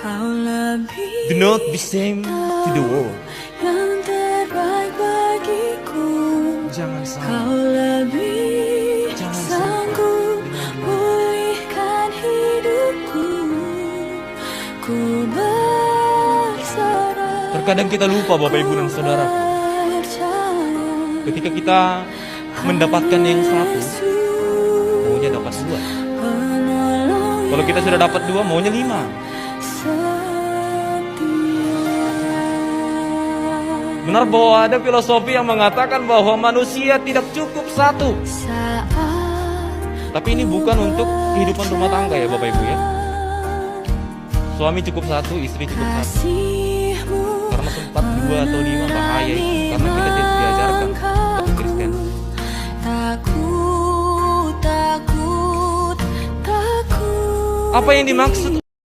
Do not be same to the world. Yang terbaik bagiku. Jangan Kau sama. lebih Jangan sanggup pulihkan hidupku. Ku berserah. Terkadang kita lupa Bapak Ibu dan Saudara, ketika kita mendapatkan yang satu, maunya dapat dua. Kalau kita sudah dapat dua, maunya 5. Benar bahwa ada filosofi yang mengatakan bahwa manusia tidak cukup satu. Tapi ini bukan untuk kehidupan rumah tangga ya Bapak Ibu ya. Suami cukup satu, istri cukup satu. Karena sempat 2 atau 5 bahaya itu. Karena kita tidak diajarkan untuk Kristen. Takut. Apa yang dimaksud